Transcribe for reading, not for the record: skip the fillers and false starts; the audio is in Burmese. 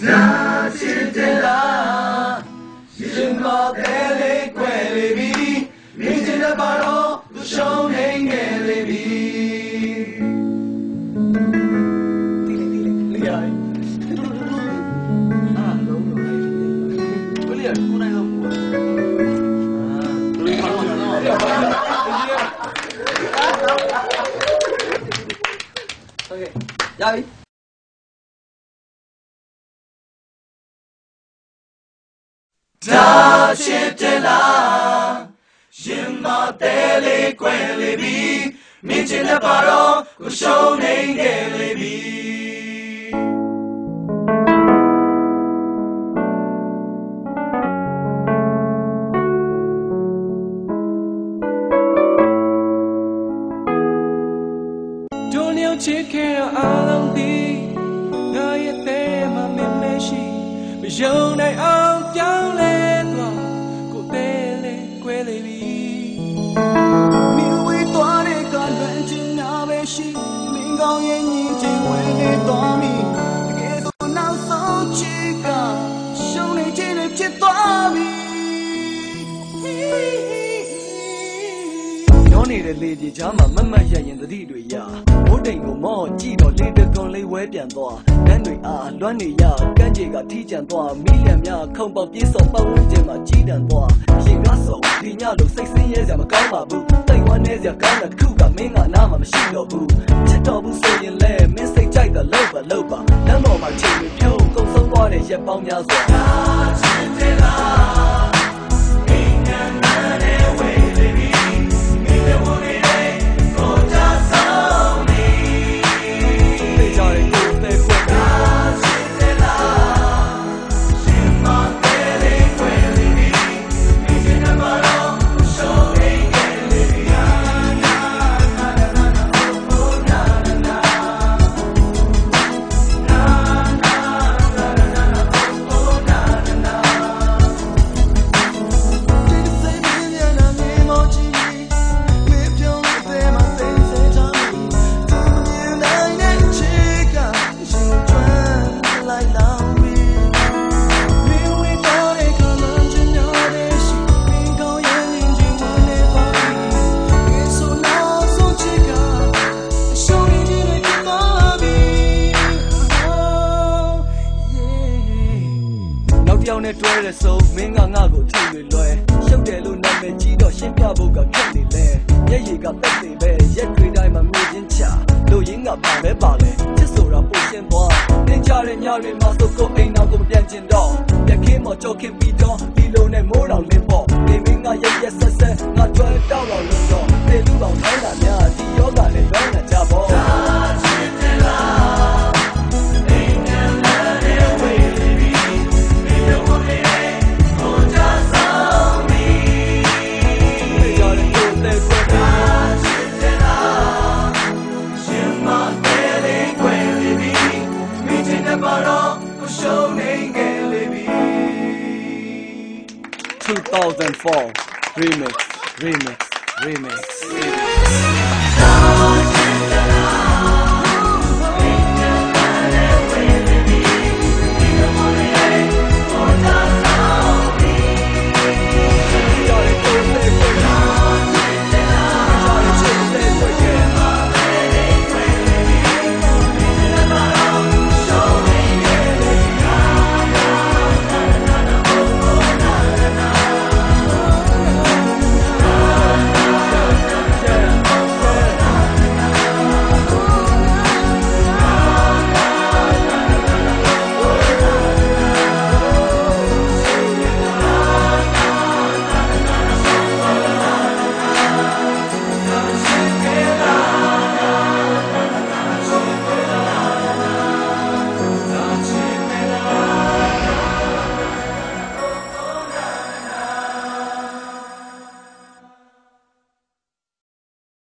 那是真啦，什么带来怪来比，明天的巴罗不受人爱来比。OK， 加油！大谢天啦，什么带来怪来比，面前的巴罗我手内给来比。切开阿郎的，我也得嘛面没事，没有那昂将来多，古代嘞归来比。你为多的个人真那为是，民高眼睛真为你多米，给都拿手机个，兄弟真的真多米。နေတဲ့လေဒီချာမှာမမတ်ရရင်တတိတွေရမိုးတိမ်ကိုမော့ကြည့်တော့လေတကွန်လေးဝဲပြန်သွားလမ်းတွေအားလွမ်းနေရကန်းကြေကထီးကျန်သွားမိလျံများခုံပေါက်ပြေးစော်ပတ်ဝန်းကျင်မှာကြီးတန်သွားရင်ကားစော်ဒီညလို့စိတ်ဆင်းရဲစရာမကောင်းပါဘူးတိမ်ဝမ်းနေစရာကောင်းတဲ့တစ်ခုကမင်းကနားမှာမရှိတော့ဘူးချစ်တော်ဘူးဆိုရင်လဲမင်းစိတ်ကြိုက်တာလောက်ပါလောက်ပါလမ်းပေါ်မှာချိန်တွေဖြုံးကုန်ဆုံးသွားတဲ့ရက်ပေါင်းများစွာချစ်တယ်လားအိမ်ငန်းနဲ့ဝေးလေပြီနဲ့တွဲတဲ့ဆိုမင်းကငါ့ကိုထိတွေလွဲရှုပ်တယ်လို့နာမည်ကြီးတော့ရှင်းပြဖို့ကခက်နေလဲမျက်ရည်ကတက်နေပဲရက်တွေတိုင်းမှာမြင်ချင်းချလို့ရင်းကပါလဲပါလဲချစ်ဆိုတာပိုရှင်းသွားသင်ကြတဲ့ညတွေမှာဆိုကိုအိမ်နောက်ကိုပြန်ကျင်တော့ပြက်ခင်းမော်ကြောက်ခင်ပြီးတော့ဒီလိုနဲ့မိုးတော်လင်းပေါ့ဒီမင်းကရက်ရက်ဆက်ဆက်ငါကြွယ်တောက်တော့လို့တော့တေလူကောင်ထိုင်းတာများဒီယောဂနဲ့လွမ်းနေကြပေါ့2004 remix